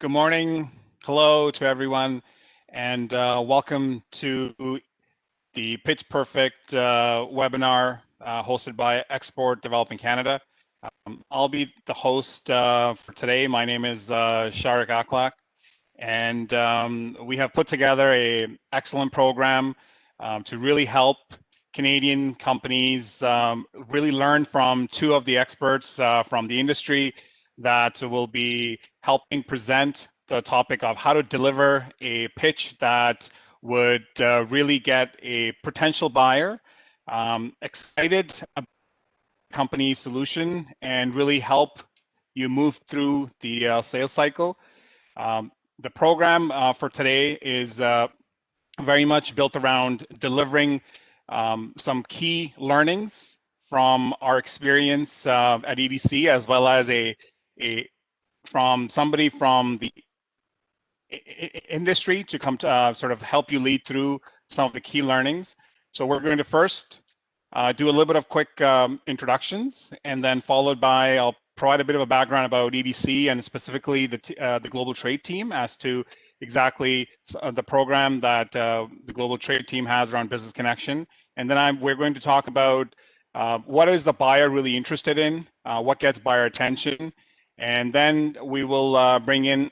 Good morning. Hello to everyone, and welcome to the Pitch Perfect webinar hosted by Export Development Canada. I'll be the host for today. My name is Sharik Aklak, and we have put together an excellent program to really help Canadian companies really learn from two of the experts from the industry that will be helping present the topic of how to deliver a pitch that would really get a potential buyer excited about the company solution and really help you move through the sales cycle. The program for today is very much built around delivering some key learnings from our experience at EDC, as well as from somebody from the industry to come to sort of help you lead through some of the key learnings. So we're going to first do a little bit of quick introductions, and then followed by I'll provide a bit of a background about EDC and specifically the global trade team as to exactly the program that the global trade team has around business connection. And then we're going to talk about what is the buyer really interested in, what gets buyer attention, and then we will bring in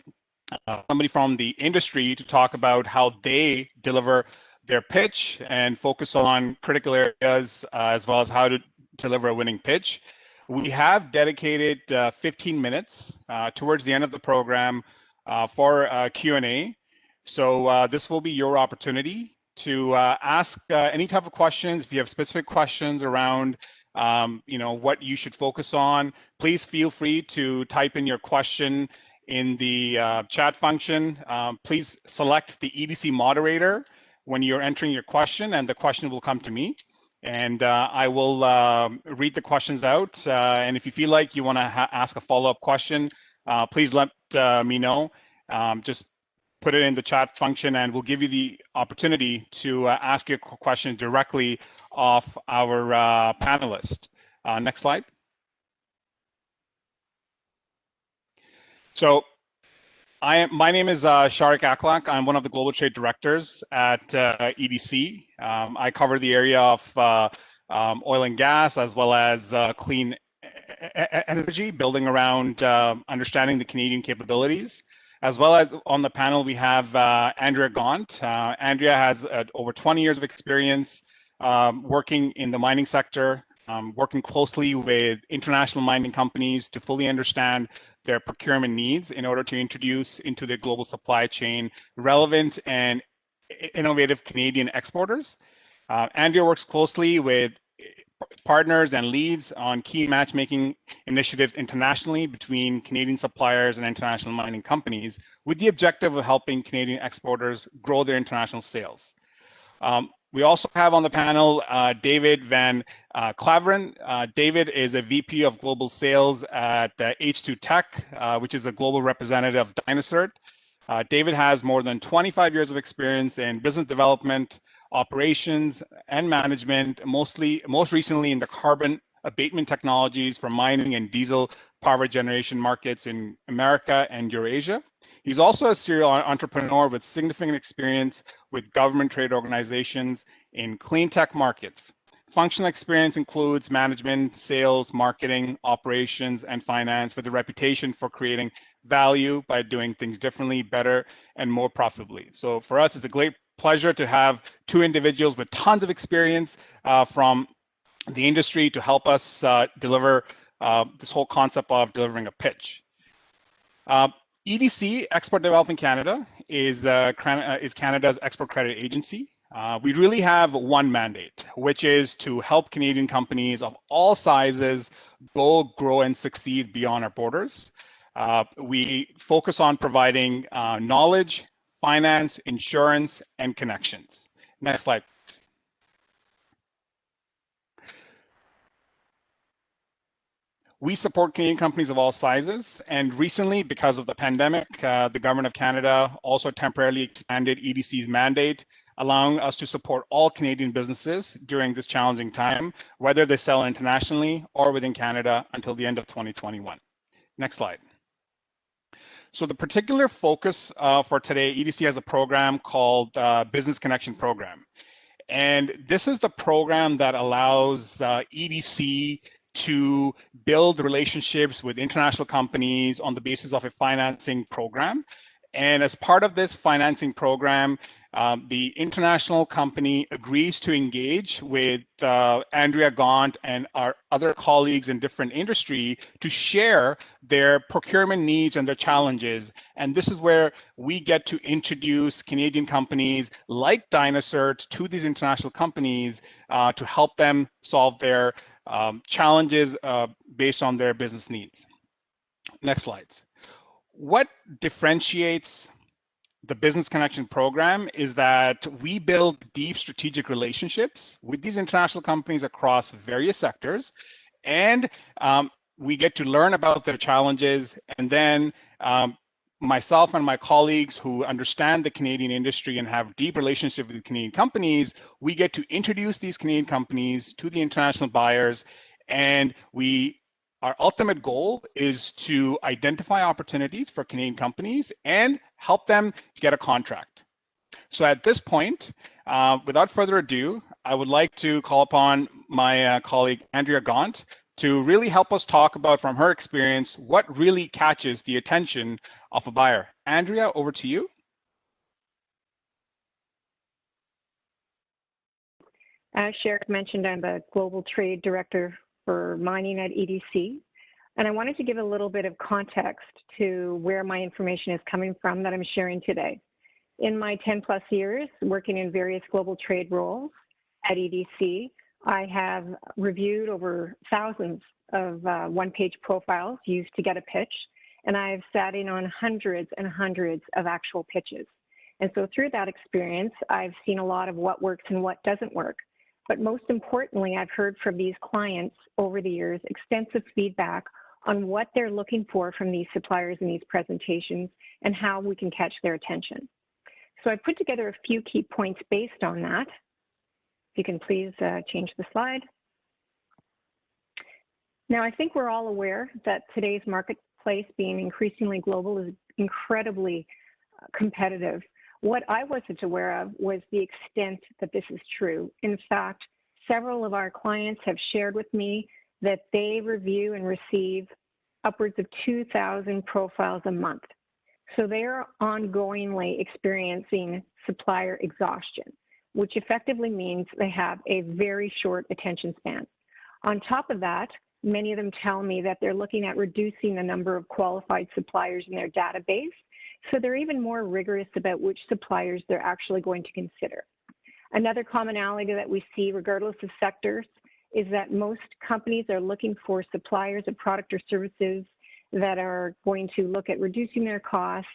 somebody from the industry to talk about how they deliver their pitch and focus on critical areas as well as how to deliver a winning pitch. We have dedicated 15 minutes towards the end of the program for Q&A. So this will be your opportunity to ask any type of questions. If you have specific questions around what you should focus on, please feel free to type in your question in the chat function. Please select the EDC moderator when you're entering your question, and the question will come to me. And I will read the questions out. And if you feel like you want to ask a follow-up question, please let me know. Just put it in the chat function, and we'll give you the opportunity to ask your question directly off our panelist. Next slide. So my name is Sharik Aklak. I'm one of the global trade directors at EDC. I cover the area of oil and gas as well as clean energy, building around understanding the Canadian capabilities. As well as on the panel, we have Andrea Gaunt. Andrea has over 20 years of experience working in the mining sector, working closely with international mining companies to fully understand their procurement needs in order to introduce into the global supply chain relevant and innovative Canadian exporters. Andrea works closely with partners and leads on key matchmaking initiatives internationally between Canadian suppliers and international mining companies with the objective of helping Canadian exporters grow their international sales. We also have on the panel David Van Claveren. David is a VP of Global Sales at H2 Tech, which is a global representative of Dynacert. David has more than 25 years of experience in business development, operations, and management, most recently in the carbon abatement technologies for mining and diesel power generation markets in America and Eurasia. He's also a serial entrepreneur with significant experience with government trade organizations in clean tech markets. Functional experience includes management, sales, marketing, operations, and finance, with a reputation for creating value by doing things differently, better, and more profitably. So for us, it's a great pleasure to have two individuals with tons of experience from the industry to help us deliver this whole concept of delivering a pitch. EDC, Export Development Canada, is Canada's export credit agency. We really have one mandate, which is to help Canadian companies of all sizes go, grow, and succeed beyond our borders. We focus on providing knowledge, finance, insurance, and connections. Next slide. We support Canadian companies of all sizes, and recently, because of the pandemic, the Government of Canada also temporarily expanded EDC's mandate, allowing us to support all Canadian businesses during this challenging time, whether they sell internationally or within Canada, until the end of 2021. Next slide. So the particular focus for today, EDC has a program called Business Connection Program. And this is the program that allows EDC to build relationships with international companies on the basis of a financing program. And as part of this financing program, the international company agrees to engage with Andrea Gaunt and our other colleagues in different industry to share their procurement needs and their challenges. And this is where we get to introduce Canadian companies like Dynacert to these international companies to help them solve their challenges based on their business needs. Next slides. What differentiates the Business Connection Program is that we build deep strategic relationships with these international companies across various sectors, and we get to learn about their challenges, and then myself and my colleagues who understand the Canadian industry and have deep relationships with Canadian companies, we get to introduce these Canadian companies to the international buyers, and our ultimate goal is to identify opportunities for Canadian companies and help them get a contract. So at this point, without further ado, I would like to call upon my colleague, Andrea Gaunt, to really help us talk about, from her experience, what really catches the attention of a buyer. Andrea, over to you. As Sherrick mentioned, I'm the Global Trade Director for mining at EDC. And I wanted to give a little bit of context to where my information is coming from that I'm sharing today. In my 10+ years working in various global trade roles at EDC, I have reviewed over thousands of one-page profiles used to get a pitch, and I've sat in on hundreds and hundreds of actual pitches. And so through that experience, I've seen a lot of what works and what doesn't work. But most importantly, I've heard from these clients over the years extensive feedback on what they're looking for from these suppliers in these presentations and how we can catch their attention. So I put together a few key points based on that. If you can please change the slide. Now, I think we're all aware that today's marketplace, being increasingly global, is incredibly competitive. What I wasn't aware of was the extent that this is true. In fact, several of our clients have shared with me that they review and receive upwards of 2,000 profiles a month. So they're ongoingly experiencing supplier exhaustion, which effectively means they have a very short attention span. On top of that, many of them tell me that they're looking at reducing the number of qualified suppliers in their database. So they're even more rigorous about which suppliers they're actually going to consider. Another commonality that we see, regardless of sectors, is that most companies are looking for suppliers of product or services that are going to look at reducing their cost,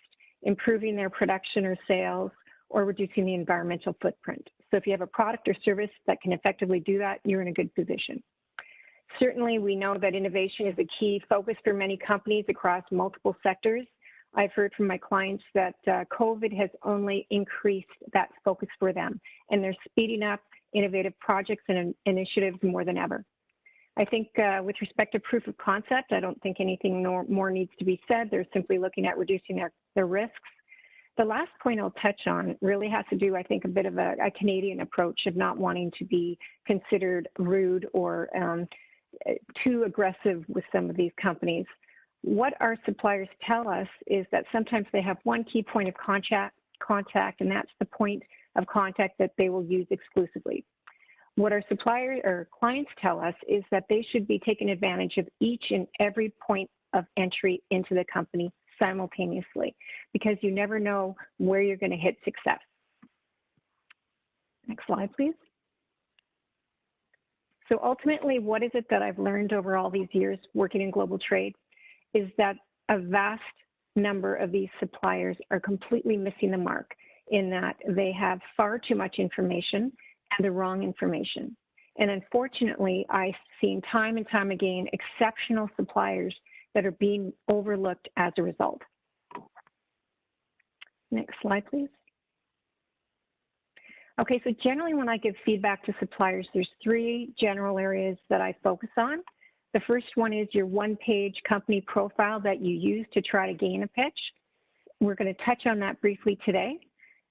improving their production or sales, or reducing the environmental footprint. So if you have a product or service that can effectively do that, you're in a good position. Certainly, we know that innovation is a key focus for many companies across multiple sectors. I've heard from my clients that COVID has only increased that focus for them, and they're speeding up innovative projects and initiatives more than ever. I think with respect to proof of concept, I don't think anything more needs to be said. They're simply looking at reducing their risks. The last point I'll touch on really has to do, I think, a bit of a Canadian approach of not wanting to be considered rude or too aggressive with some of these companies. What our suppliers tell us is that sometimes they have one key point of contact, and that's the point of contact that they will use exclusively. What our suppliers or clients tell us is that they should be taking advantage of each and every point of entry into the company simultaneously, because you never know where you're going to hit success. Next slide, please. So ultimately, what is it that I've learned over all these years working in global trade is that a vast number of these suppliers are completely missing the mark in that they have far too much information and the wrong information. And unfortunately, I've seen time and time again exceptional suppliers that are being overlooked as a result. Next slide, please. Okay, so generally when I give feedback to suppliers, there's three general areas that I focus on. The first one is your one-page company profile that you use to try to gain a pitch. we're going to touch on that briefly today.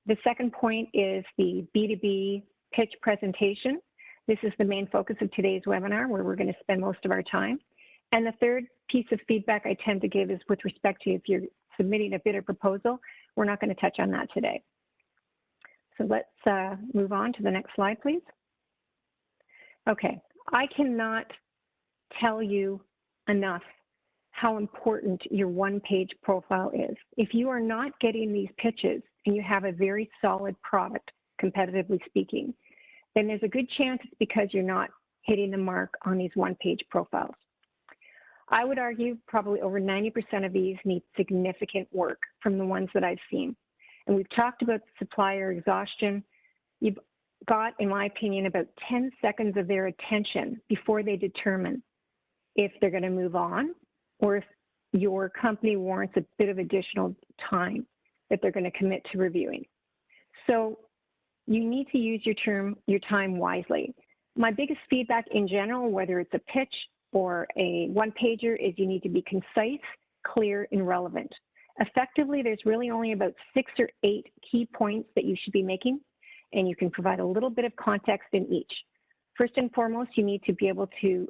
The second point is the B2B pitch presentation. This is the main focus of today's webinar, where we're going to spend most of our time. And the third piece of feedback I tend to give is with respect to if you're submitting a bid or proposal. We're not going to touch on that today. So let's move on to the next slide, please. Okay, I cannot tell you enough how important your one-page profile is. If you are not getting these pitches and you have a very solid product, competitively speaking, then there's a good chance it's because you're not hitting the mark on these one-page profiles. I would argue probably over 90% of these need significant work from the ones that I've seen. And we've talked about supplier exhaustion. You've got, in my opinion, about 10 seconds of their attention before they determine if they're going to move on or if your company warrants a bit of additional time that they're going to commit to reviewing. So you need to use your time wisely. My biggest feedback in general, whether it's a pitch or a one-pager, is you need to be concise, clear, and relevant. Effectively, there's really only about 6 or 8 key points that you should be making, and you can provide a little bit of context in each. First and foremost, you need to be able to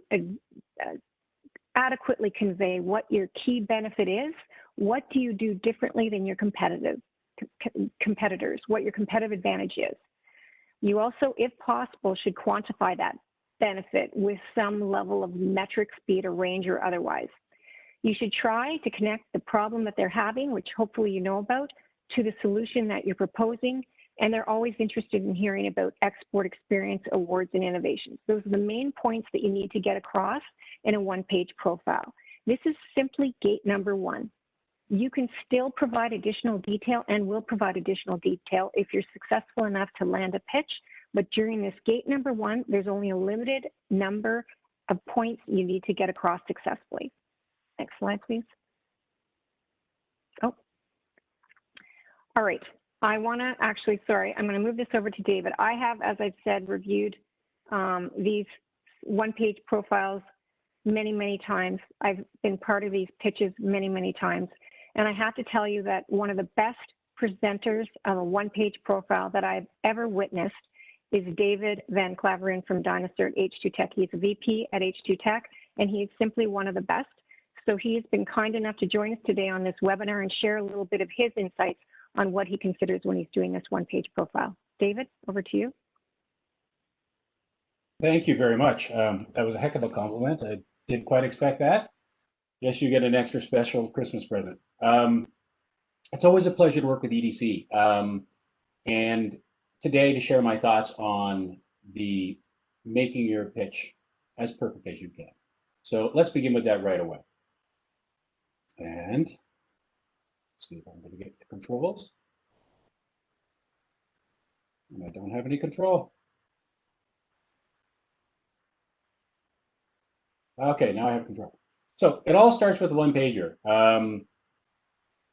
adequately convey what your key benefit is. What do you do differently than your competitors, what your competitive advantage is. You also, if possible, should quantify that benefit with some level of metrics, be it a range or otherwise. You should try to connect the problem that they're having, which hopefully you know about, to the solution that you're proposing, and they're always interested in hearing about export experience, awards, and innovations. Those are the main points that you need to get across in a one-page profile. This is simply gate number 1. You can still provide additional detail and will provide additional detail if you're successful enough to land a pitch, but during this gate number 1, there's only a limited number of points you need to get across successfully. Next slide, please. Oh, all right. I want to actually, sorry, I'm going to move this over to David. I have, as I've said, reviewed these one-page profiles many, many times. I've been part of these pitches many, many times. And I have to tell you that one of the best presenters of a one-page profile that I've ever witnessed is David Van Claveren from Dinosaur at H2 Tech. He's a VP at H2 Tech, and he's simply one of the best. So he has been kind enough to join us today on this webinar and share a little bit of his insights on what he considers when he's doing this one-page profile. David, over to you. Thank you very much. That was a heck of a compliment. I didn't quite expect that. Yes, you get an extra special Christmas present. It's always a pleasure to work with EDC. And today to share my thoughts on the making your pitch as perfect as you can. So let's begin with that right away. And see if I'm going to get the controls. And I don't have any control. Okay, now I have control. So it all starts with a one-pager.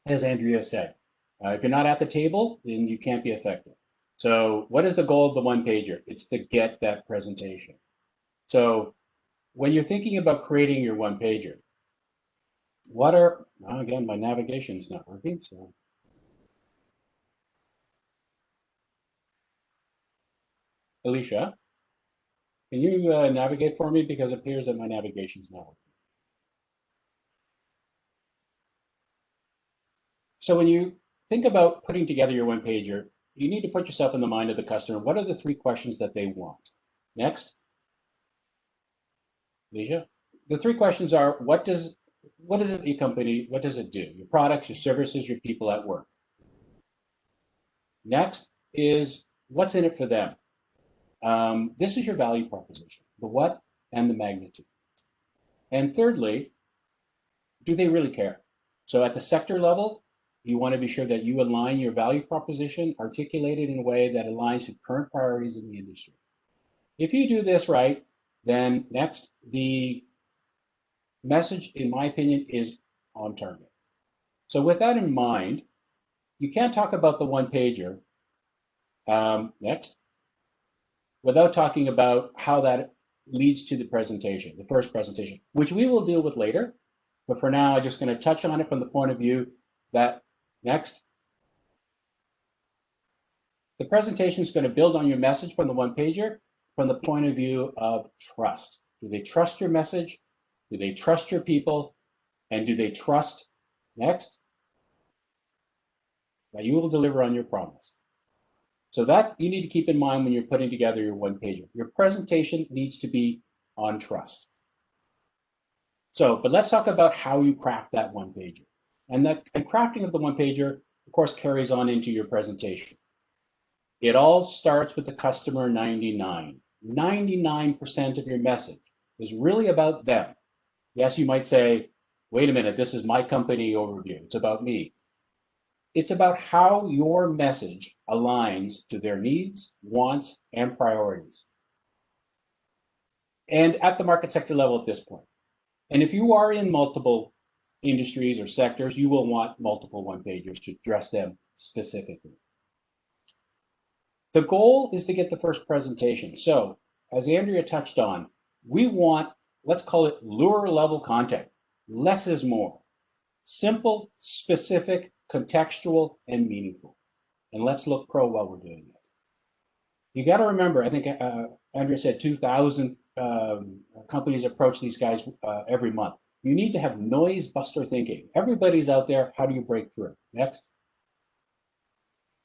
As Andrea said, if you're not at the table, then you can't be effective. So what is the goal of the one-pager? It's to get that presentation. So when you're thinking about creating your one-pager, what are, now again, my navigation is not working, so. Alicia, can you navigate for me? Because it appears that my navigation is not working. So when you think about putting together your one-pager, you need to put yourself in the mind of the customer. What are the 3 questions that they want? Next. Alicia, the 3 questions are, what is it your company, what does it do? Your products, your services, your people at work. Next is, what's in it for them? This is your value proposition, the what and the magnitude. And thirdly, do they really care? So at the sector level, you want to be sure that you align your value proposition, articulate it in a way that aligns to current priorities in the industry. If you do this right, then next, the message, in my opinion, is on target. So with that in mind, you can't talk about the one-pager, next, without talking about how that leads to the presentation, the first presentation, which we will deal with later. But for now, I'm just going to touch on it from the point of view that Next. The presentation is going to build on your message from the one-pager from the point of view of trust. Do they trust your message? Do they trust your people? And do they trust, next, that you will deliver on your promise? So that you need to keep in mind when you're putting together your one-pager. Your presentation needs to be on trust. So, but let's talk about how you craft that one-pager. And crafting of the one-pager, of course, carries on into your presentation. It all starts with the customer 99. 99% of your message is really about them. Yes, you might say, wait a minute, this is my company overview. It's about me. It's about how your message aligns to their needs, wants, and priorities. And at the market sector level at this point. And if you are in multiple industries or sectors, you will want multiple one-pagers to address them specifically. The goal is to get the first presentation. So, as Andrea touched on, we want, let's call it lure level content. Less is more. Simple, specific, contextual, and meaningful. And let's look pro while we're doing it. You got to remember, I think Andrea said 2,000 companies approach these guys every month. You need to have noise buster thinking. Everybody's out there. How do you break through? Next.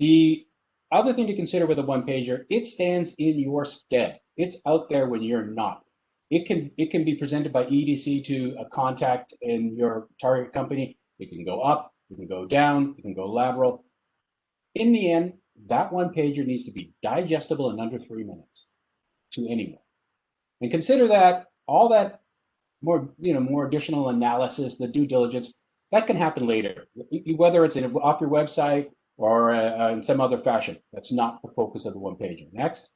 The other thing to consider with a one-pager, it stands in your stead. It's out there when you're not. It can be presented by EDC to a contact in your target company. It can go up, it can go down, it can go lateral. In the end, that one-pager needs to be digestible in under 3 minutes to anyone. And consider that all that more additional analysis, the due diligence, that can happen later, whether it's off your website or in some other fashion. That's not the focus of the one-pager. Next.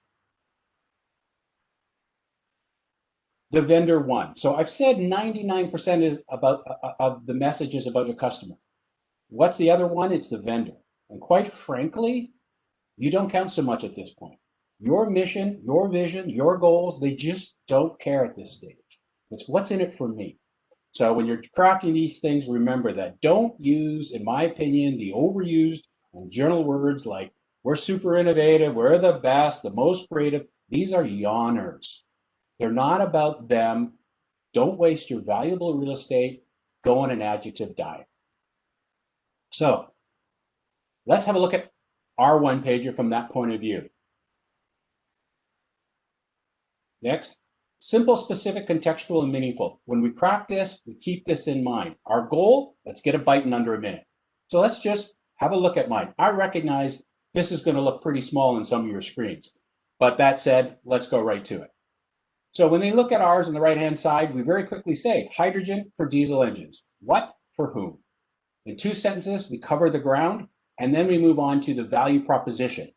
The vendor one. So I've said 99% is about of the message is about your customer. What's the other one? It's the vendor. And quite frankly, you don't count so much at this point. Your mission, your vision, your goals, they just don't care at this stage. It's what's in it for me. So when you're crafting these things, remember that. Don't use, in my opinion, the overused and journal words like, we're super innovative, we're the best, the most creative. These are yawners. They're not about them. Don't waste your valuable real estate. Go on an adjective diet. So let's have a look at our one-pager from that point of view. Next. Simple, specific, contextual, and meaningful. When we craft this, we keep this in mind. Our goal, let's get a bite in under a minute. So let's just have a look at mine. I recognize this is going to look pretty small in some of your screens. But that said, let's go right to it. So when they look at ours on the right-hand side, we very quickly say, hydrogen for diesel engines. What for whom? In 2 sentences, we cover the ground, and then we move on to the value proposition.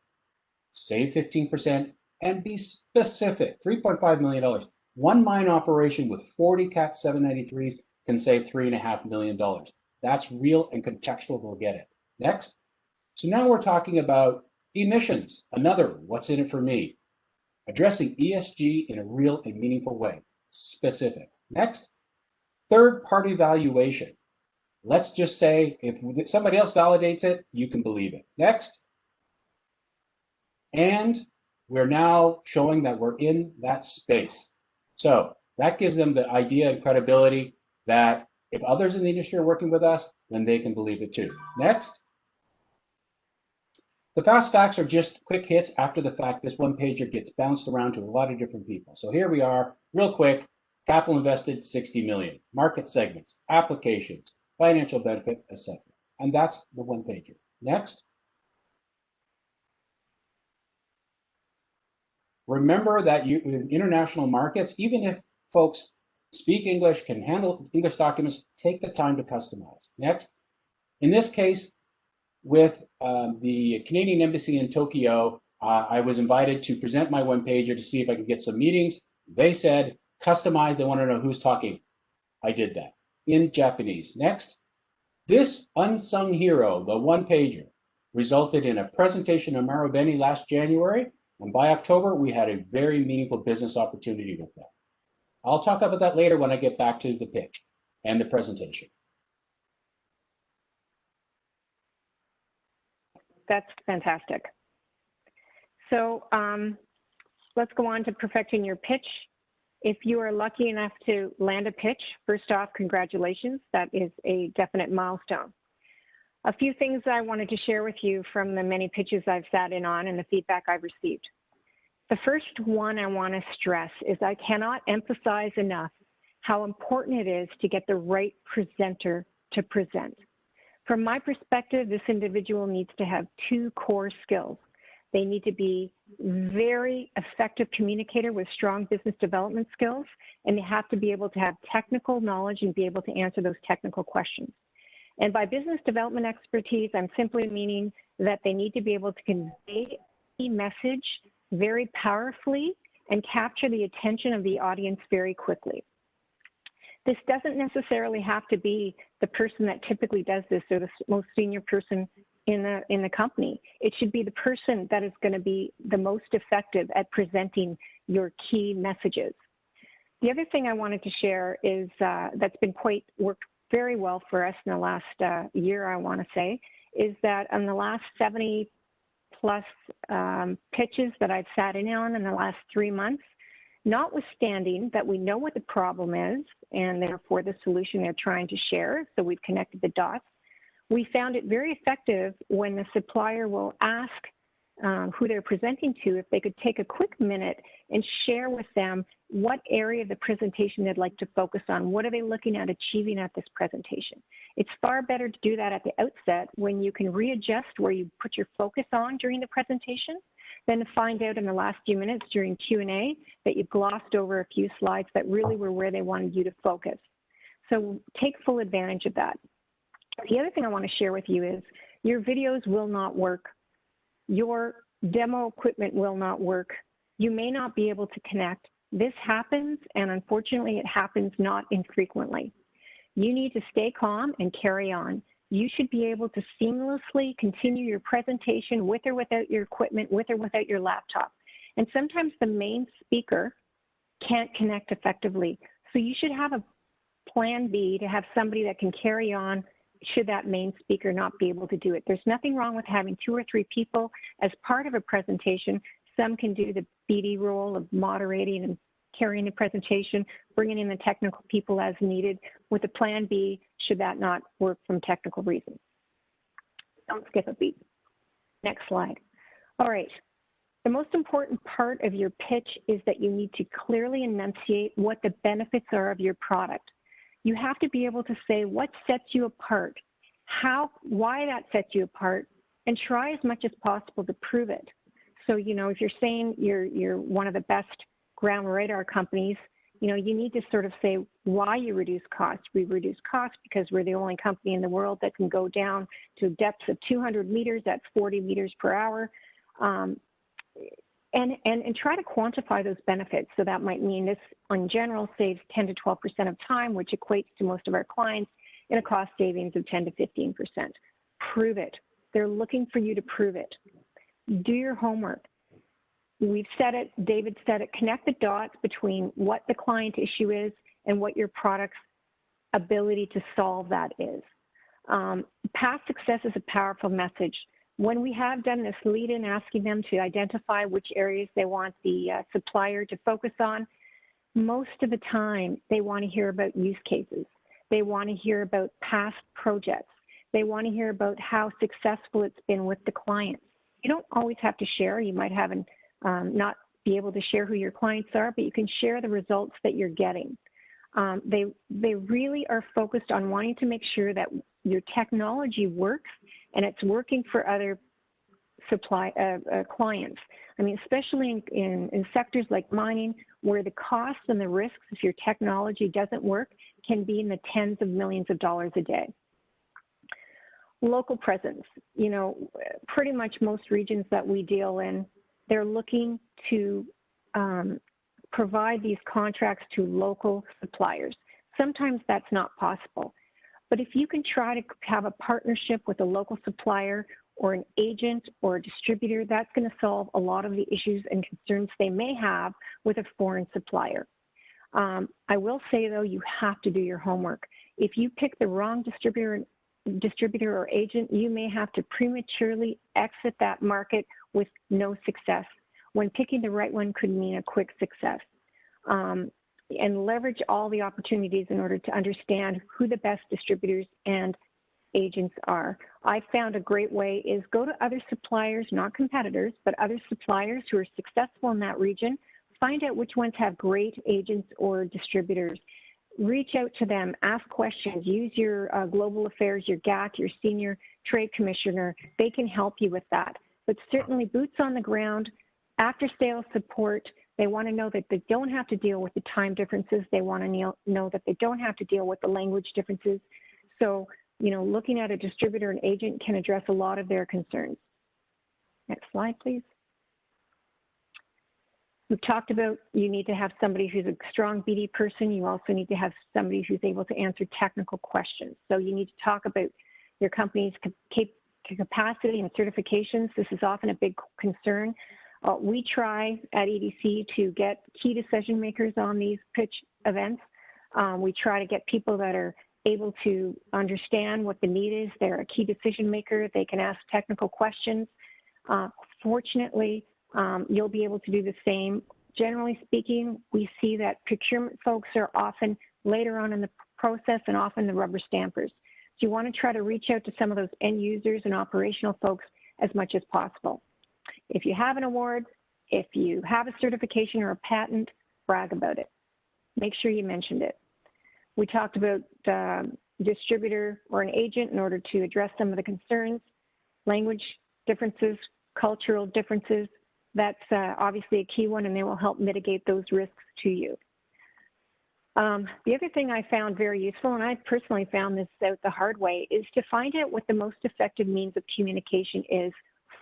Save 15%. And be specific, $3.5 million. One mine operation with 40 Cat 793s can save $3.5 million. That's real and contextual, we'll get it. Next. So now we're talking about emissions. Another, what's in it for me? Addressing ESG in a real and meaningful way. Specific. Next. Third-party valuation. Let's just say if somebody else validates it, you can believe it. Next. And we're now showing that we're in that space. So that gives them the idea and credibility that if others in the industry are working with us, then they can believe it too. Next. The fast facts are just quick hits after the fact. This one-pager gets bounced around to a lot of different people. So here we are, real quick. Capital invested, 60 million. Market segments, applications, financial benefit, etc. And that's the one-pager. Next. Remember that in international markets, even if folks speak English, can handle English documents, take the time to customize. Next. In this case, with the Canadian Embassy in Tokyo, I was invited to present my one-pager to see if I could get some meetings. They said, customize, they want to know who's talking. I did that in Japanese. Next. This unsung hero, the one-pager, resulted in a presentation in Marubeni last January. And by October, we had a very meaningful business opportunity with them. I'll talk about that later when I get back to the pitch and the presentation. That's fantastic. So let's go on to perfecting your pitch. If you are lucky enough to land a pitch, first off, congratulations. That is a definite milestone. A few things I wanted to share with you from the many pitches I've sat in on and the feedback I've received. The first one I want to stress is I cannot emphasize enough how important it is to get the right presenter to present. From my perspective, this individual needs to have two core skills. They need to be very effective communicator with strong business development skills, and they have to be able to have technical knowledge and be able to answer those technical questions. And by business development expertise, I'm simply meaning that they need to be able to convey a message very powerfully and capture the attention of the audience very quickly. This doesn't necessarily have to be the person that typically does this or the most senior person in the company. It should be the person that is going to be the most effective at presenting your key messages. The other thing I wanted to share is that's been worked very well for us in the last year, I want to say, is that on the last 70 plus pitches that I've sat in on in the last 3 months, notwithstanding that we know what the problem is and therefore the solution they're trying to share, so we've connected the dots, we found it very effective when the supplier will ask who they're presenting to if they could take a quick minute and share with them what area of the presentation they'd like to focus on. What are they looking at achieving at this presentation? It's far better to do that at the outset when you can readjust where you put your focus on during the presentation than to find out in the last few minutes during Q&A that you glossed over a few slides that really were where they wanted you to focus. So take full advantage of that. The other thing I want to share with you is your videos will not work. Your demo equipment will not work. You may not be able to connect. This happens, and unfortunately, it happens not infrequently. You need to stay calm and carry on. You should be able to seamlessly continue your presentation with or without your equipment, with or without your laptop. And sometimes the main speaker can't connect effectively. So you should have a plan B to have somebody that can carry on should that main speaker not be able to do it. There's nothing wrong with having 2 or 3 people as part of a presentation. Some can do the BD role of moderating and carrying the presentation, bringing in the technical people as needed with a plan B should that not work from technical reasons. Don't skip a beat. Next slide. All right. The most important part of your pitch is that you need to clearly enunciate what the benefits are of your product. You have to be able to say what sets you apart, why that sets you apart, and try as much as possible to prove it. So, you know, if you're saying you're one of the best ground radar companies, you know, you need to sort of say why you reduce costs. We reduce costs because we're the only company in the world that can go down to depths of 200 meters, that's 40 meters per hour. And try to quantify those benefits. So that might mean this, in general, saves 10 to 12% of time, which equates to most of our clients in a cost savings of 10 to 15%. Prove it. They're looking for you to prove it. Do your homework. We've said it, David said it, connect the dots between what the client issue is and what your product's ability to solve that is. Past success is a powerful message. When we have done this lead-in asking them to identify which areas they want the supplier to focus on, most of the time they want to hear about use cases. They want to hear about past projects. They want to hear about how successful it's been with the clients. You don't always have to share. You might have not be able to share who your clients are, but you can share the results that you're getting. They really are focused on wanting to make sure that your technology works and it's working for other clients. I mean, especially in sectors like mining, where the costs and the risks if your technology doesn't work can be in the tens of millions of dollars a day. Local presence, you know, pretty much most regions that we deal in, they're looking to provide these contracts to local suppliers. Sometimes that's not possible. But if you can try to have a partnership with a local supplier or an agent or a distributor, that's going to solve a lot of the issues and concerns they may have with a foreign supplier. I will say, though, you have to do your homework. If you pick the wrong distributor distributor or agent, you may have to prematurely exit that market with no success, when picking the right one could mean a quick success. And leverage all the opportunities in order to understand who the best distributors and agents are. I found a great way is go to other suppliers, not competitors, but other suppliers who are successful in that region. Find out which ones have great agents or distributors. Reach out to them, ask questions, use your global affairs, your GAC, your senior trade commissioner. They can help you with that. But certainly boots on the ground, after sales support. They want to know that they don't have to deal with the time differences. They want to know that they don't have to deal with the language differences. So, you know, looking at a distributor and agent can address a lot of their concerns. Next slide, please. We've talked about you need to have somebody who's a strong BD person. You also need to have somebody who's able to answer technical questions. So you need to talk about your company's capacity and certifications. This is often a big concern. We try at EDC to get key decision makers on these pitch events. We try to get people that are able to understand what the need is. They're a key decision maker. They can ask technical questions. Fortunately, you'll be able to do the same. Generally speaking, we see that procurement folks are often later on in the process and often the rubber stampers. So you want to try to reach out to some of those end users and operational folks as much as possible. If you have an award, if you have a certification or a patent, brag about it. Make sure you mentioned it. We talked about distributor or an agent in order to address some of the concerns, language differences, cultural differences. That's obviously a key one, and they will help mitigate those risks to you. The other thing I found very useful, and I personally found this out the hard way, is to find out what the most effective means of communication is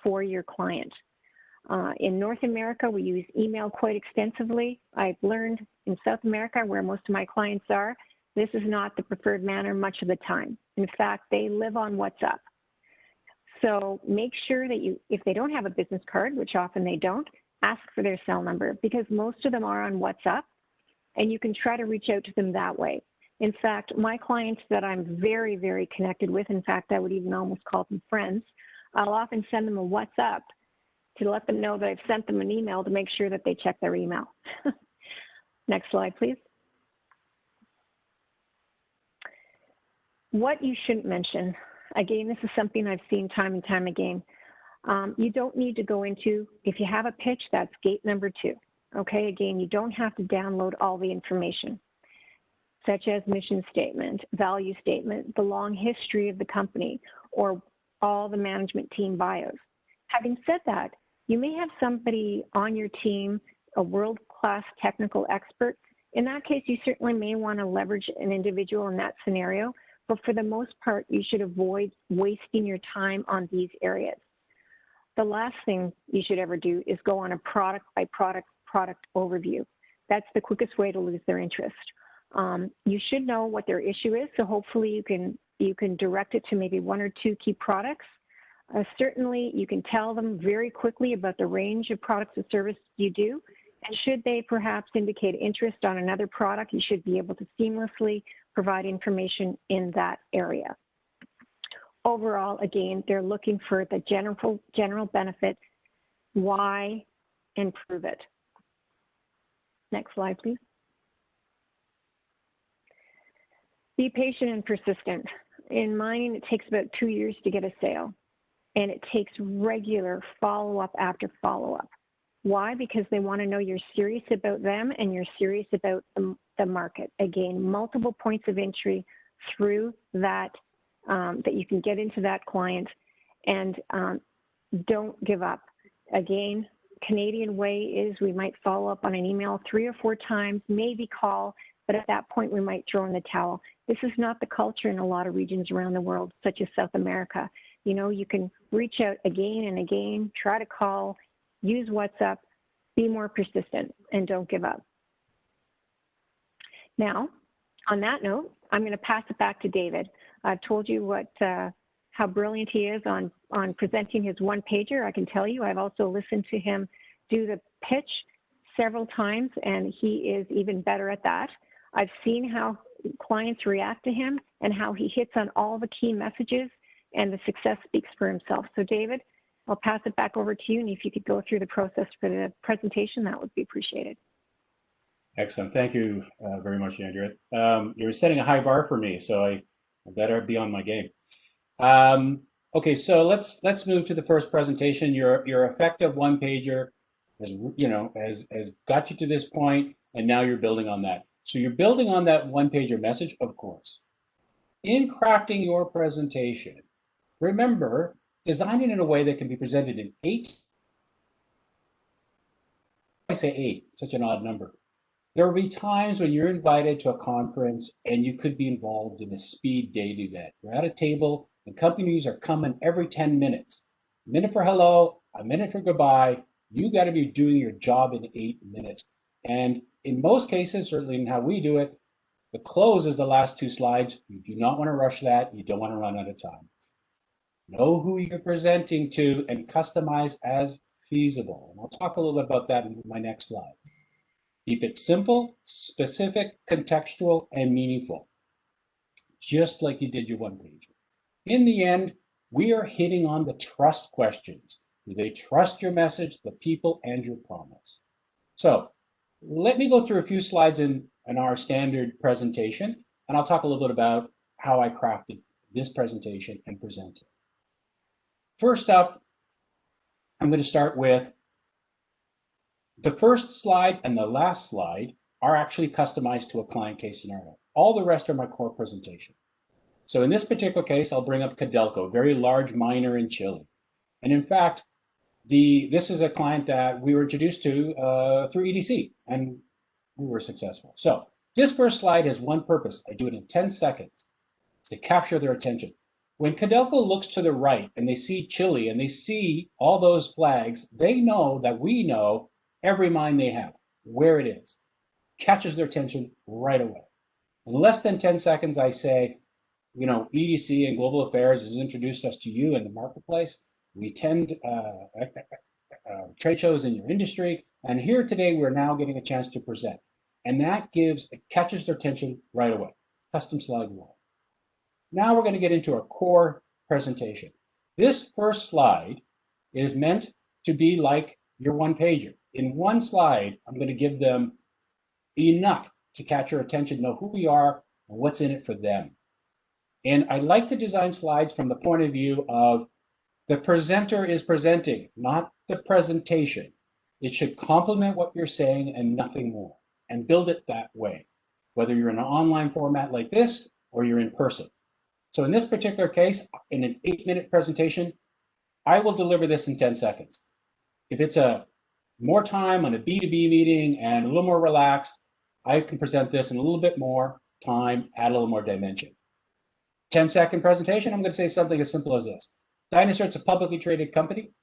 for your client. In North America, we use email quite extensively. I've learned in South America, where most of my clients are, this is not the preferred manner much of the time. In fact, they live on WhatsApp. So make sure that you, if they don't have a business card, which often they don't, ask for their cell number, because most of them are on WhatsApp, and you can try to reach out to them that way. In fact, my clients that I'm very, very connected with, in fact, I would even almost call them friends, I'll often send them a WhatsApp to let them know that I've sent them an email to make sure that they check their email. Next slide, please. What you shouldn't mention. Again, this is something I've seen time and time again. You don't need to go into, if you have a pitch, that's gate number 2. Okay, again, you don't have to download all the information, such as mission statement, value statement, the long history of the company, or all the management team bios. Having said that, you may have somebody on your team, a world-class technical expert. In that case, you certainly may want to leverage an individual in that scenario, but for the most part, you should avoid wasting your time on these areas. The last thing you should ever do is go on a product by product overview. That's the quickest way to lose their interest. You should know what their issue is, so hopefully you can direct it to maybe 1 or 2 key products. Certainly, you can tell them very quickly about the range of products and services you do, and should they perhaps indicate interest on another product, you should be able to seamlessly provide information in that area. Overall, again, they're looking for the general benefit, why, and prove it. Next slide, please. Be patient and persistent. In mining, it takes about 2 years to get a sale, and it takes regular follow-up after follow-up. Why? Because they want to know you're serious about them and you're serious about the market. Again, multiple points of entry through that, that you can get into that client, and don't give up. Again, Canadian way is we might follow up on an email 3 or 4 times, maybe call, but at that point we might throw in the towel. This is not the culture in a lot of regions around the world, such as South America. You know, you can reach out again and again, try to call, use WhatsApp, be more persistent, and don't give up. Now, on that note, I'm going to pass it back to David. I've told you how brilliant he is on presenting his one-pager. I can tell you, I've also listened to him do the pitch several times, and he is even better at that. I've seen how clients react to him and how he hits on all the key messages, and the success speaks for himself. So David, I'll pass it back over to you, and if you could go through the process for the presentation, that would be appreciated. Excellent. Thank you very much, Andrea. You're setting a high bar for me, so I better be on my game. Okay, so let's move to the first presentation. Your effective one-pager has got you to this point, and now you're building on that. So you're building on that one-pager message, of course. In crafting your presentation, remember, design it in a way that can be presented in 8. I say 8, such an odd number. There will be times when you're invited to a conference and you could be involved in a speed date event. You're at a table and companies are coming every 10 minutes. A minute for hello, a minute for goodbye. You got to be doing your job in 8 minutes. And in most cases, certainly in how we do it, the close is the last 2 slides. You do not want to rush that. You don't want to run out of time. Know who you're presenting to and customize as feasible. And I'll talk a little bit about that in my next slide. Keep it simple, specific, contextual, and meaningful, just like you did your one-pager. In the end, we are hitting on the trust questions. Do they trust your message, the people, and your promise? So let me go through a few slides in our standard presentation, and I'll talk a little bit about how I crafted this presentation and present it. First up, I'm going to start with the first slide and the last slide are actually customized to a client case scenario. All the rest are my core presentation. So in this particular case, I'll bring up Codelco, a very large miner in Chile. And in fact, this is a client that we were introduced to through EDC, and we were successful. So this first slide has one purpose. I do it in 10 seconds. It's to capture their attention. When Codelco looks to the right and they see Chile and they see all those flags, they know that we know every mine they have, where it is. Catches their attention right away. In less than 10 seconds, I say, EDC and Global Affairs has introduced us to you in the marketplace. We attend trade shows in your industry, and here today we're now getting a chance to present. And that catches their attention right away. Custom slide 1. Now we're going to get into our core presentation. This first slide is meant to be like your one-pager. In one slide, I'm going to give them enough to catch your attention, know who we are and what's in it for them. And I like to design slides from the point of view of the presenter is presenting, not the presentation. It should complement what you're saying and nothing more, and build it that way, whether you're in an online format like this or you're in person. So in this particular case, in an 8-minute presentation, I will deliver this in 10 seconds. If it's more time on a B2B meeting and a little more relaxed, I can present this in a little bit more time, add a little more dimension. 10-second presentation, I'm going to say something as simple as this. Dynacert's a publicly traded company.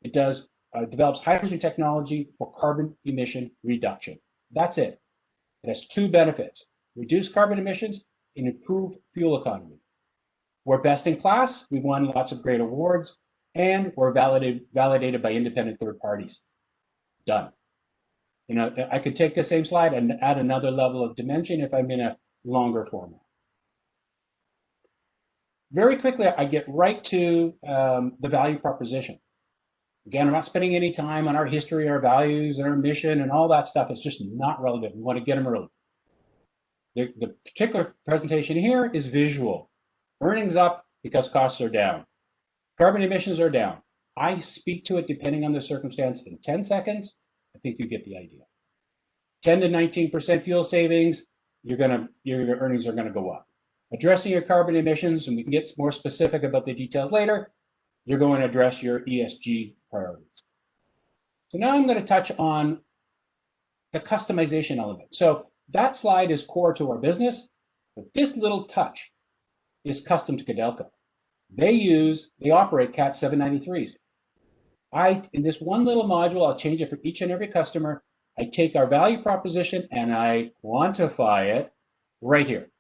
It develops hydrogen technology for carbon emission reduction. That's it. It has 2 benefits: reduce carbon emissions and improve fuel economy. We're best in class. We've won lots of great awards, and we're validated by independent third parties. Done. I could take the same slide and add another level of dimension if I'm in a longer format. Very quickly, I get right to the value proposition. Again, I'm not spending any time on our history, our values, our mission, and all that stuff. It's just not relevant. We want to get them early. The particular presentation here is visual. Earnings up because costs are down. Carbon emissions are down. I speak to it depending on the circumstance in 10 seconds. I think you get the idea. 10 to 19% fuel savings, your earnings are going to go up. Addressing your carbon emissions, and we can get more specific about the details later, you're going to address your ESG priorities. So now I'm going to touch on the customization element. So that slide is core to our business, but this little touch is custom to Codelco. They operate Cat 793s. In this one little module, I'll change it for each and every customer. I take our value proposition and I quantify it right here.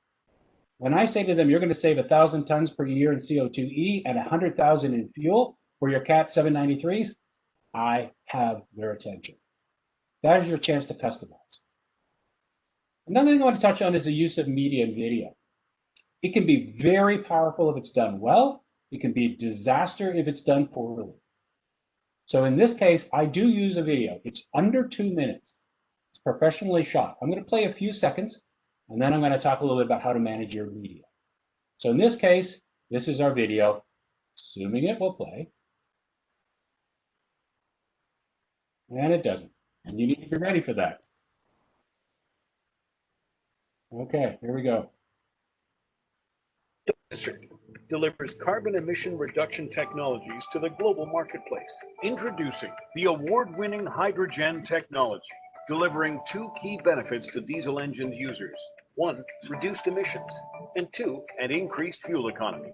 When I say to them, you're going to save 1,000 tons per year in CO2e and 100,000 in fuel for your Cat 793s, I have their attention. That is your chance to customize. Another thing I want to touch on is the use of media and video. It can be very powerful if it's done well. It can be a disaster if it's done poorly. So in this case, I do use a video. It's under 2 minutes. It's professionally shot. I'm going to play a few seconds, and then I'm going to talk a little bit about how to manage your media. So in this case, this is our video, assuming it will play. And it doesn't. And you need to be ready for that. Okay, here we go. Industry delivers carbon emission reduction technologies to the global marketplace. Introducing the award-winning hydrogen technology, delivering 2 key benefits to diesel engine users. 1, reduced emissions, and 2, an increased fuel economy.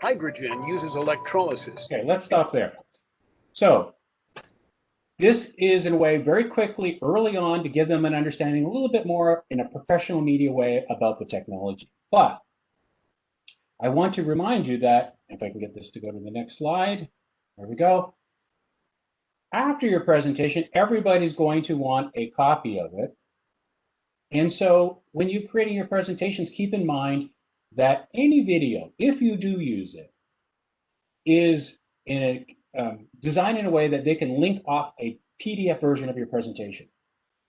Hydrogen uses electrolysis. Okay, let's stop there. So this is in a way very quickly early on to give them an understanding a little bit more in a professional media way about the technology. But I want to remind you that, if I can get this to go to the next slide, there we go. After your presentation, everybody's going to want a copy of it. And so when you're creating your presentations, keep in mind that any video, if you do use it, is designed in a way that they can link off a PDF version of your presentation.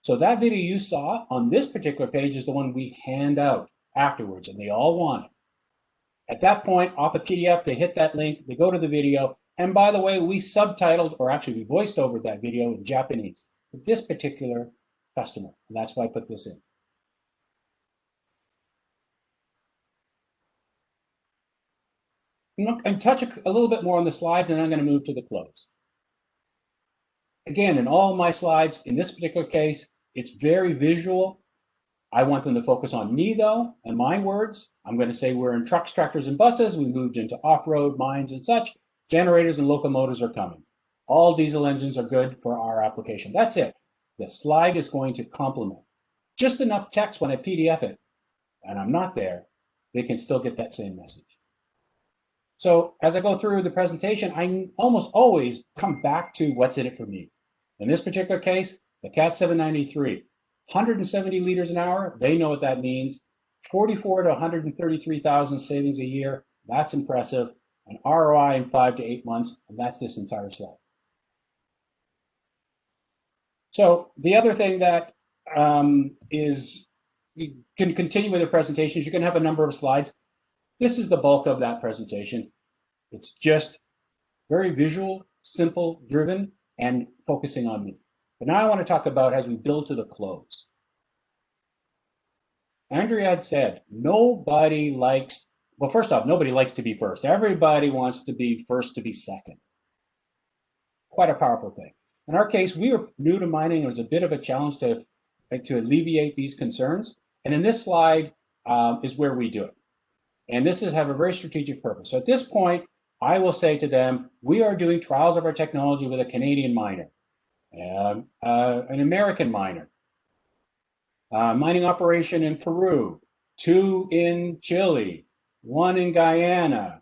So that video you saw on this particular page is the one we hand out afterwards, and they all want it. At that point, off the PDF, they hit that link, they go to the video, and by the way, we subtitled, or actually we voiced over that video in Japanese for this particular customer, and that's why I put this in. And touch a little bit more on the slides, and then I'm going to move to the close. Again, in all my slides, in this particular case, it's very visual. I want them to focus on me, though, and my words. I'm going to say we're in trucks, tractors, and buses. We moved into off-road, mines, and such. Generators and locomotives are coming. All diesel engines are good for our application. That's it. The slide is going to complement. Just enough text when I PDF it, and I'm not there, they can still get that same message. So as I go through the presentation, I almost always come back to what's in it for me. In this particular case, the CAT 793. 170 liters an hour, they know what that means. 44 to 133,000 savings a year, that's impressive. An ROI in 5 to 8 months, and that's this entire slide. So the other thing that is, you can continue with the presentations. You can have a number of slides. This is the bulk of that presentation. It's just very visual, simple, driven, and focusing on me. But now I want to talk about as we build to the close. Andrea had said, nobody likes, well, first off, nobody likes to be first. Everybody wants to be first to be second. Quite a powerful thing. In our case, we were new to mining. It was a bit of a challenge to alleviate these concerns. And in this slide is where we do it. And this is have a very strategic purpose. So at this point, I will say to them, we are doing trials of our technology with a Canadian miner. An American miner, mining operation in Peru, 2 in Chile, 1 in Guyana,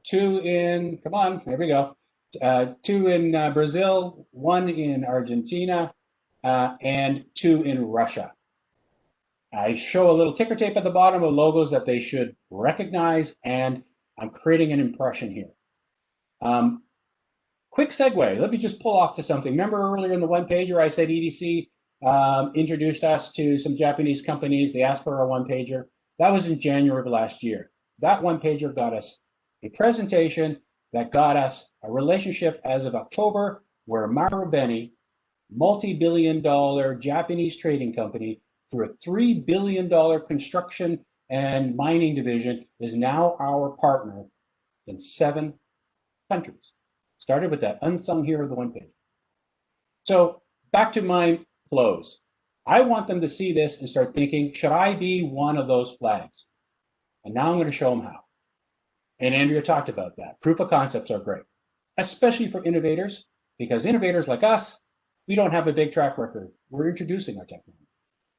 2 in, come on, there we go, 2 in Brazil, 1 in Argentina, and 2 in Russia. I show a little ticker tape at the bottom of logos that they should recognize, and I'm creating an impression here. Quick segue, let me just pull off to something. Remember earlier in the one-pager I said EDC introduced us to some Japanese companies. They asked for a one-pager. That was in January of last year. That one-pager got us a presentation that got us a relationship as of October where Marubeni, multi-billion-dollar Japanese trading company, through a $3 billion construction and mining division, is now our partner in 7 countries. Started with that unsung hero of the one page. So back to my close. I want them to see this and start thinking, should I be one of those flags? And now I'm going to show them how. And Andrea talked about that. Proof of concepts are great, especially for innovators, because innovators like us, we don't have a big track record. We're introducing our technology.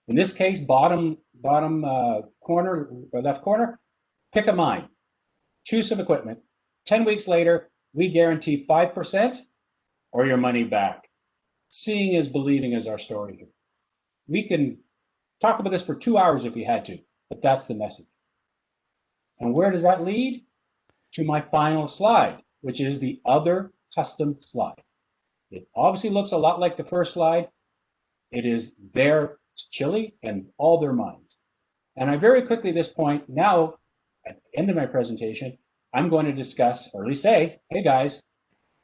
In this case, bottom corner, or left corner, pick a mine, choose some equipment. 10 weeks later, we guarantee 5% or your money back. Seeing is believing is our story here. We can talk about this for 2 hours if we had to, but that's the message. And where does that lead? To my final slide, which is the other custom slide. It obviously looks a lot like the first slide. It is their chili and all their minds. And I very quickly at this point, now at the end of my presentation, I'm going to discuss, or at least say, hey guys,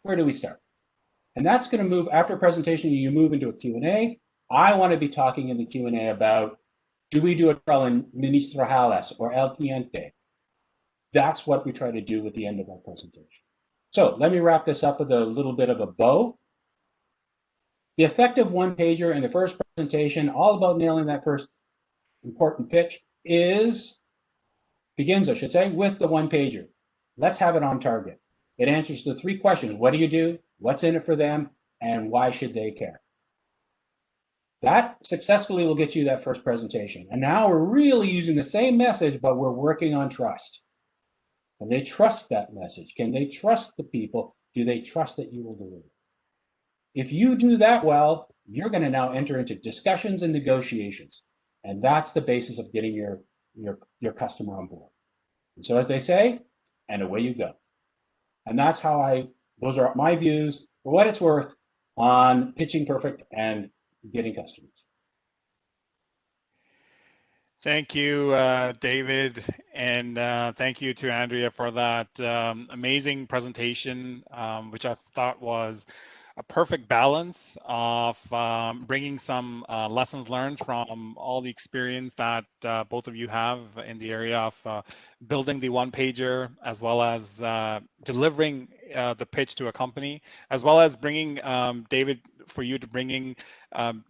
where do we start? And that's going to move, after a presentation, you move into a Q&A. I want to be talking in the Q&A about, do we do a trial in ministrales or el cliente? That's what we try to do at the end of our presentation. So let me wrap this up with a little bit of a bow. The effective one-pager in the first presentation, all about nailing that first important pitch, begins, I should say, with the one-pager. Let's have it on target. It answers the 3 questions. What do you do? What's in it for them? And why should they care? That successfully will get you that first presentation. And now we're really using the same message, but we're working on trust. Can they trust that message? Can they trust the people? Do they trust that you will deliver? If you do that well, you're going to now enter into discussions and negotiations. And that's the basis of getting your customer on board. And so as they say, and away you go. And that's how those are my views, for what it's worth, on pitching perfect and getting customers. Thank you, David, and thank you to Andrea for that amazing presentation, which I thought was a perfect balance of bringing some lessons learned from all the experience that both of you have in the area of building the one-pager, as well as delivering the pitch to a company, as well as bringing, David, for you to bringing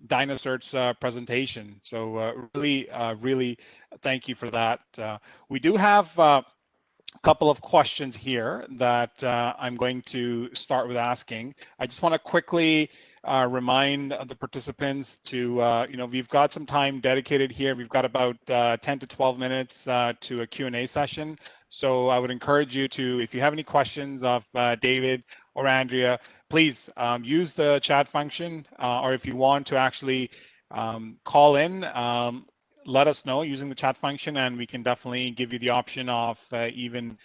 Dynacert's presentation. So really thank you for that. We do have couple of questions here that I'm going to start with asking. I just want to quickly remind the participants to, we've got some time dedicated here. We've got about 10 to 12 minutes to a Q&A session. So I would encourage you to, if you have any questions of David or Andrea, please use the chat function, or if you want to actually call in, let us know using the chat function, and we can definitely give you the option of even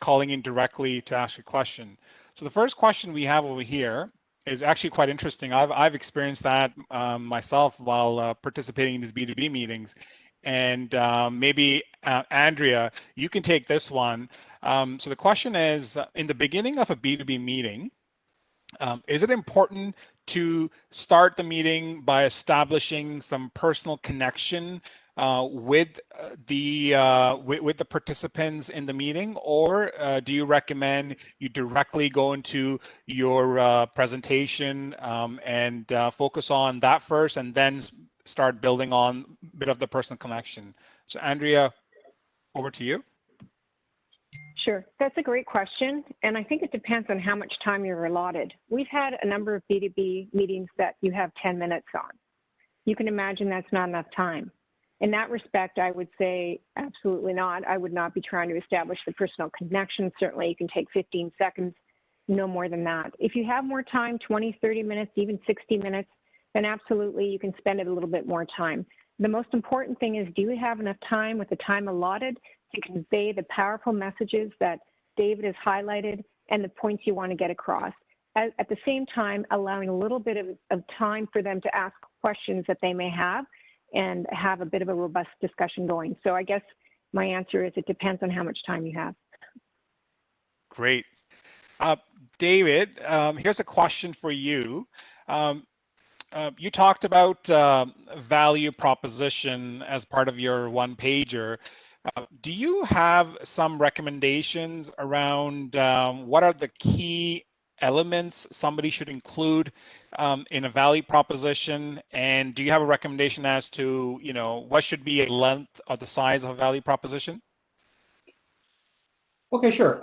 calling in directly to ask a question. So the first question we have over here is actually quite interesting. I've experienced that myself while participating in these B2B meetings. And maybe Andrea, you can take this one. So the question is, in the beginning of a B2B meeting, is it important to start the meeting by establishing some personal connection with the participants in the meeting, or do you recommend you directly go into your presentation and focus on that first, and then start building on a bit of the personal connection? So Andrea, over to you. Sure, that's a great question. And I think it depends on how much time you're allotted. We've had a number of B2B meetings that you have 10 minutes on. You can imagine that's not enough time. In that respect, I would say absolutely not. I would not be trying to establish the personal connection. Certainly you can take 15 seconds, no more than that. If you have more time, 20, 30 minutes, even 60 minutes, then absolutely you can spend it a little bit more time. The most important thing is, do you have enough time with the time allotted to convey the powerful messages that David has highlighted and the points you want to get across? At the same time, allowing a little bit of time for them to ask questions that they may have and have a bit of a robust discussion going. So I guess my answer is it depends on how much time you have. Great. David, here's a question for you. You talked about value proposition as part of your one-pager. Do you have some recommendations around what are the key elements somebody should include in a value proposition? And do you have a recommendation as to, what should be a length or the size of a value proposition? Okay, sure.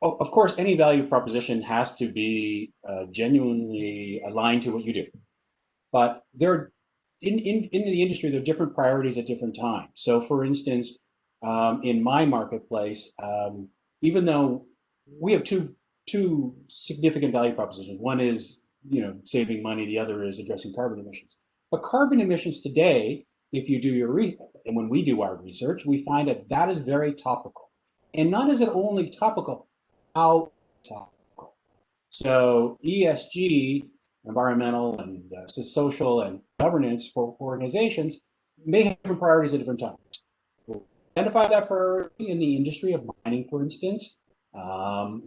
Of course, any value proposition has to be genuinely aligned to what you do. But there, in the industry, there are different priorities at different times. So, for instance, in my marketplace, even though we have two significant value propositions, one is saving money, the other is addressing carbon emissions. But carbon emissions today, if you do your and when we do our research, we find that that is very topical. And not is it only topical, how topical. So ESG, environmental and social and governance for organizations may have different priorities at different times. We'll identify that priority in the industry of mining, for instance.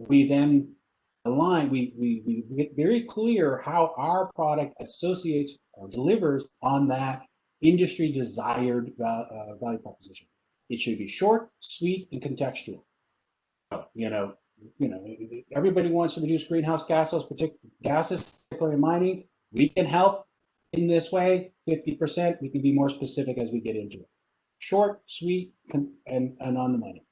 We then align, we get very clear how our product associates or delivers on that industry desired value proposition. It should be short, sweet, and contextual. You know, everybody wants to reduce greenhouse gases, particularly in mining. We can help in this way, 50%. We can be more specific as we get into it. Short, sweet, and on the money.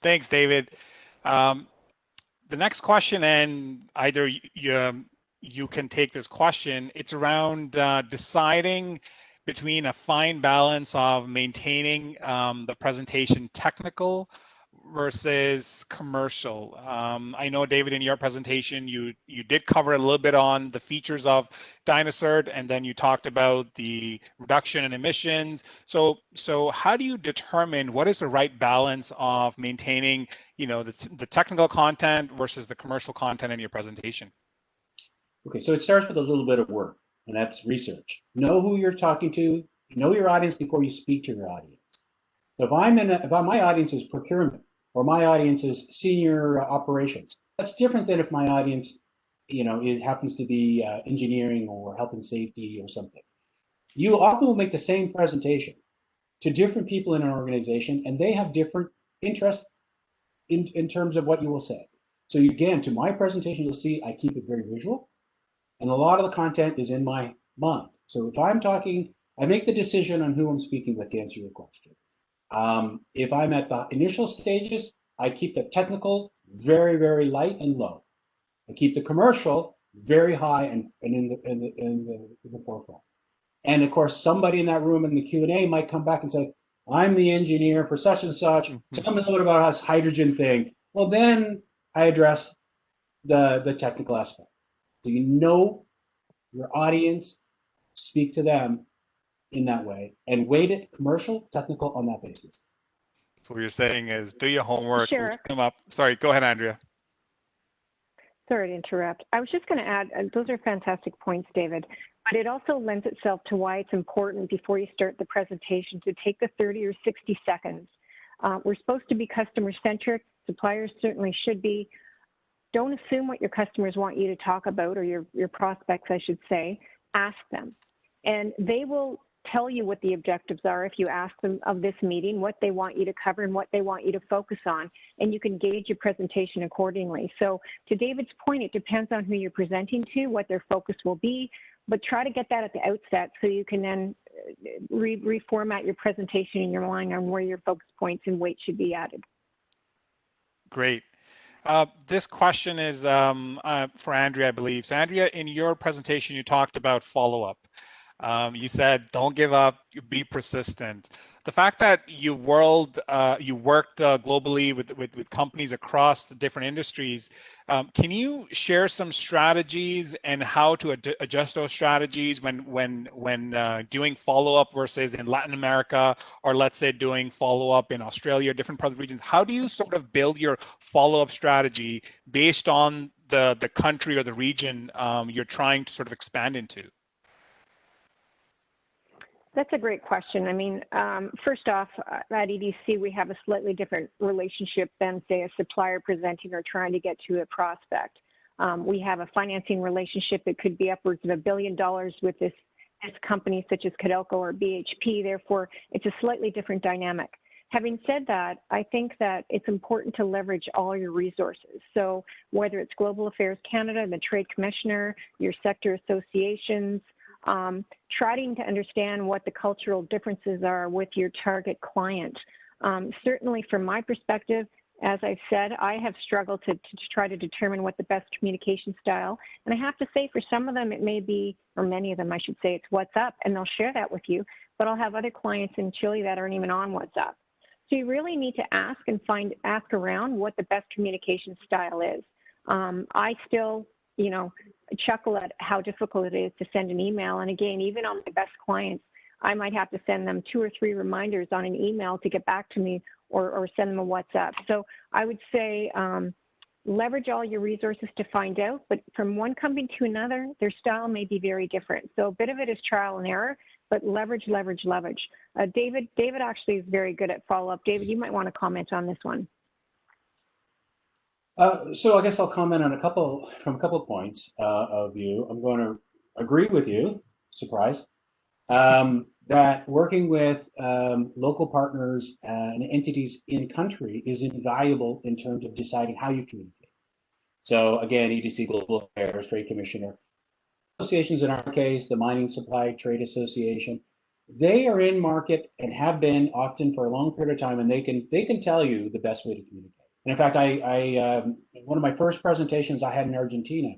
Thanks, David. The next question, and either you can take this question, it's around deciding between a fine balance of maintaining the presentation technical versus commercial. I know, David, in your presentation, you did cover a little bit on the features of Dynacert, and then you talked about the reduction in emissions. So how do you determine what is the right balance of maintaining, the technical content versus the commercial content in your presentation? Okay, so it starts with a little bit of work, and that's research. Know who you're talking to, know your audience before you speak to your audience. If my audience is procurement, or my audience is senior operations, that's different than if my audience, happens to be engineering or health and safety or something. You often will make the same presentation to different people in an organization, and they have different interests in terms of what you will say. So again, to my presentation, you'll see I keep it very visual, and a lot of the content is in my mind. So if I'm talking, I make the decision on who I'm speaking with to answer your question. If I'm at the initial stages, I keep the technical very, very light and low. I keep the commercial very high and in the forefront. And of course, somebody in that room in the Q&A might come back and say, I'm the engineer for such and such. Tell me a little about this hydrogen thing. Well, then I address the technical aspect. So you know your audience, speak to them in that way, and weight it commercial, technical on that basis. So what you're saying is do your homework, Sure. look them up. Sorry, go ahead, Andrea. Sorry to interrupt. I was just going to add, those are fantastic points, David, but it also lends itself to why it's important before you start the presentation to take the 30 or 60 seconds. We're supposed to be customer-centric. Suppliers certainly should be. Don't assume what your customers want you to talk about, or your prospects, I should say. Ask them. And they will tell you what the objectives are if you ask them of this meeting, what they want you to cover and what they want you to focus on, and you can gauge your presentation accordingly. So to David's point, it depends on who you're presenting to, what their focus will be, but try to get that at the outset so you can then reformat your presentation in your mind on where your focus points and weight should be added. Great. This question is for Andrea, I believe. So Andrea, in your presentation, you talked about follow-up. You said, don't give up, be persistent. The fact that you worked globally with companies across the different industries, can you share some strategies and how to adjust those strategies when doing follow-up versus in Latin America, or let's say doing follow-up in Australia, different parts of the regions? How do you sort of build your follow-up strategy based on the country or the region you're trying to sort of expand into? That's a great question. I mean, first off, at EDC, we have a slightly different relationship than, say, a supplier presenting or trying to get to a prospect. We have a financing relationship that could be upwards of $1 billion with this company, such as Codelco or BHP. Therefore, it's a slightly different dynamic. Having said that, I think that it's important to leverage all your resources. So whether it's Global Affairs Canada, the Trade Commissioner, your sector associations, trying to understand what the cultural differences are with your target client. Certainly from my perspective, as I've said, I have struggled to try to determine what the best communication style. And I have to say, for some of them, it may be, or many of them, I should say, it's WhatsApp, and they'll share that with you. But I'll have other clients in Chile that aren't even on WhatsApp. So you really need to ask around what the best communication style is. I still, chuckle at how difficult it is to send an email. And again, even on my best clients, I might have to send them 2 or 3 reminders on an email to get back to me, or send them a WhatsApp. So I would say leverage all your resources to find out, but from one company to another, their style may be very different. So a bit of it is trial and error, but leverage, leverage, leverage. David actually is very good at follow-up. David, you might want to comment on this one. So I guess I'll comment on a couple points of view. I'm going to agree with you, surprise, that working with local partners and entities in country is invaluable in terms of deciding how you communicate. So again, EDC Global Affairs, Trade Commissioner, associations in our case, the Mining Supply Trade Association, they are in market and have been often for a long period of time, and they can tell you the best way to communicate. And in fact, I one of my first presentations I had in Argentina,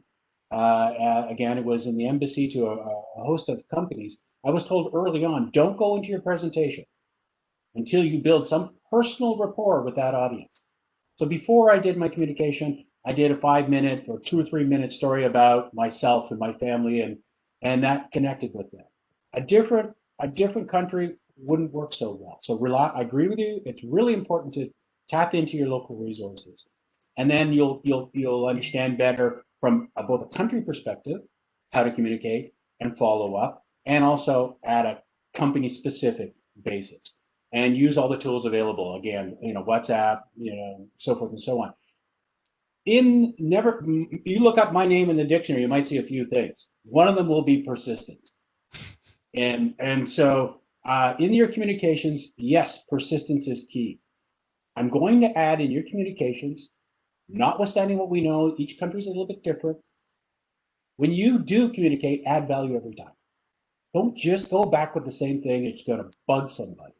again, it was in the embassy to a host of companies. I was told early on, don't go into your presentation until you build some personal rapport with that audience. So before I did my communication, I did a 5-minute or 2 or 3 minute story about myself and my family, and that connected with them. A different country wouldn't work so well. So I agree with you. It's really important to tap into your local resources, and then you'll understand better from both a country perspective how to communicate and follow up, and also at a company specific basis, and use all the tools available. Again, WhatsApp, so forth and so on. You look up my name in the dictionary, you might see a few things. One of them will be persistence, and so in your communications, yes, persistence is key. I'm going to add in your communications, notwithstanding what we know, each country is a little bit different. When you do communicate, add value every time. Don't just go back with the same thing. It's going to bug somebody.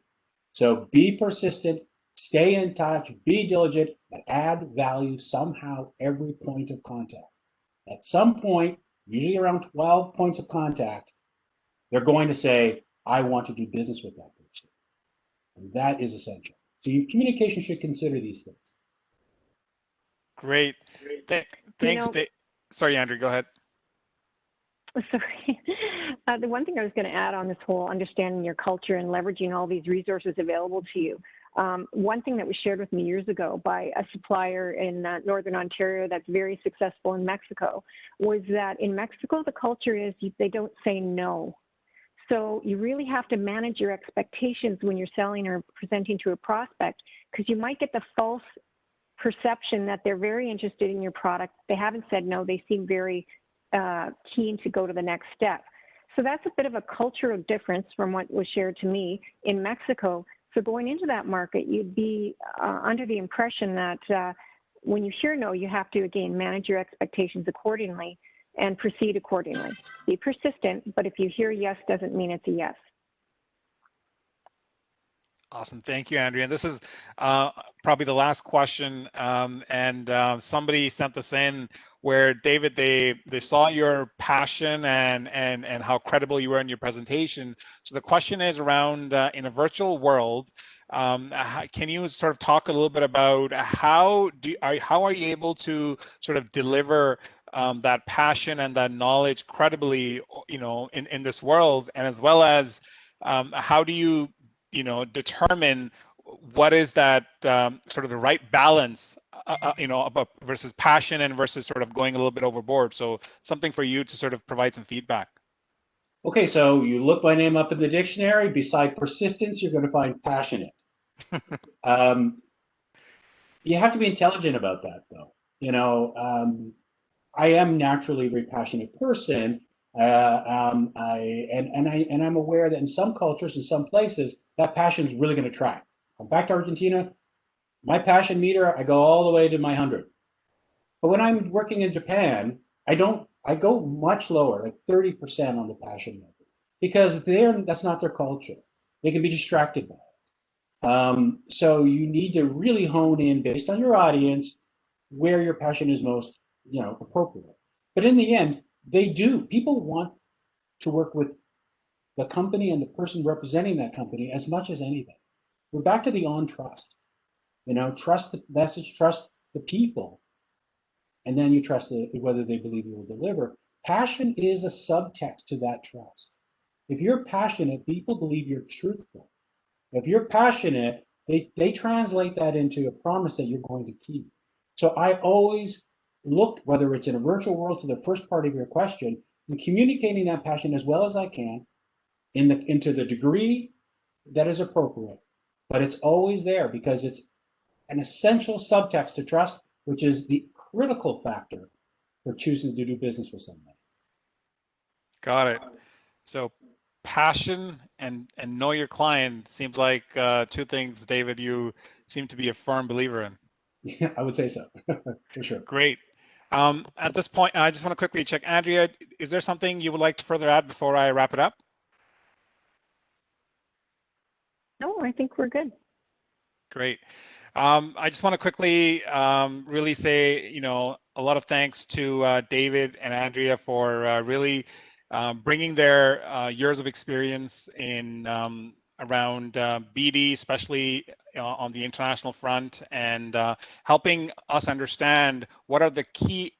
So be persistent, stay in touch, be diligent, but add value somehow every point of contact. At some point, usually around 12 points of contact, they're going to say, I want to do business with that person. And that is essential. So your communication should consider these things. Great. Thanks, Dave. Sorry, Andrew, go ahead. Sorry. The one thing I was going to add on this whole understanding your culture and leveraging all these resources available to you. One thing that was shared with me years ago by a supplier in Northern Ontario that's very successful in Mexico was that in Mexico, the culture is they don't say no. So you really have to manage your expectations when you're selling or presenting to a prospect, because you might get the false perception that they're very interested in your product. They haven't said no. They seem very keen to go to the next step. So that's a bit of a cultural difference from what was shared to me in Mexico. So going into that market, you'd be under the impression that when you hear no, you have to, again, manage your expectations accordingly and proceed accordingly. Be persistent, but if you hear yes, doesn't mean it's a yes. Awesome. Thank you, Andrea. And this is probably the last question. Somebody sent this in where, David, they saw your passion and how credible you were in your presentation. So the question is around in a virtual world, can you sort of talk a little bit about how are you able to sort of deliver that passion and that knowledge credibly, in this world, and as well as how do you determine what is that sort of the right balance, versus passion and versus sort of going a little bit overboard. So something for you to sort of provide some feedback. Okay, so you look my name up in the dictionary. Beside persistence, you're going to find passionate. You have to be intelligent about that, though. I am naturally a very passionate person. I'm aware that in some cultures, in some places, that passion is really going to track. I'm back to Argentina. My passion meter, I go all the way to my 100. But when I'm working in Japan, I go much lower, like 30% on the passion meter, because that's not their culture. They can be distracted by it. So you need to really hone in based on your audience where your passion is most, appropriate. But in the end, people want to work with the company and the person representing that company as much as anything. We're back to the trust. Trust the message, trust the people, and then you trust whether they believe you will deliver. Passion is a subtext to that trust. If you're passionate, people believe you're truthful. If you're passionate, they translate that into a promise that you're going to keep. So I always look, whether it's in a virtual world, to the first part of your question, and communicating that passion as well as I can into the degree that is appropriate. But it's always there because it's an essential subtext to trust, which is the critical factor for choosing to do business with somebody. Got it. So passion and know your client seems like two things, David, you seem to be a firm believer in. Yeah, I would say so, for sure. Great. At this point, I just want to quickly check. Andrea, is there something you would like to further add before I wrap it up? No, I think we're good. Great. I just want to quickly really say, you know, a lot of thanks to David and Andrea for really bringing their years of experience in around BD, especially on the international front, and helping us understand what are the key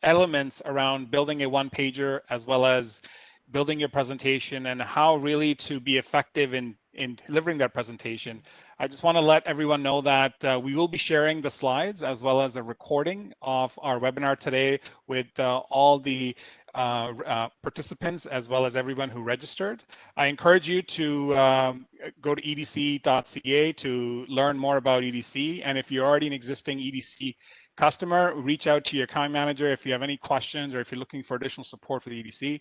elements around building a one-pager, as well as building your presentation and how really to be effective in delivering that presentation. I just want to let everyone know that we will be sharing the slides as well as a recording of our webinar today with all the participants as well as everyone who registered. I encourage you to go to edc.ca to learn more about EDC. And if you're already an existing EDC customer, reach out to your account manager if you have any questions or if you're looking for additional support for the EDC.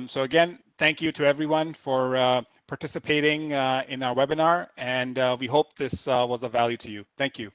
So again, thank you to everyone for participating in our webinar, and we hope this was of value to you. Thank you.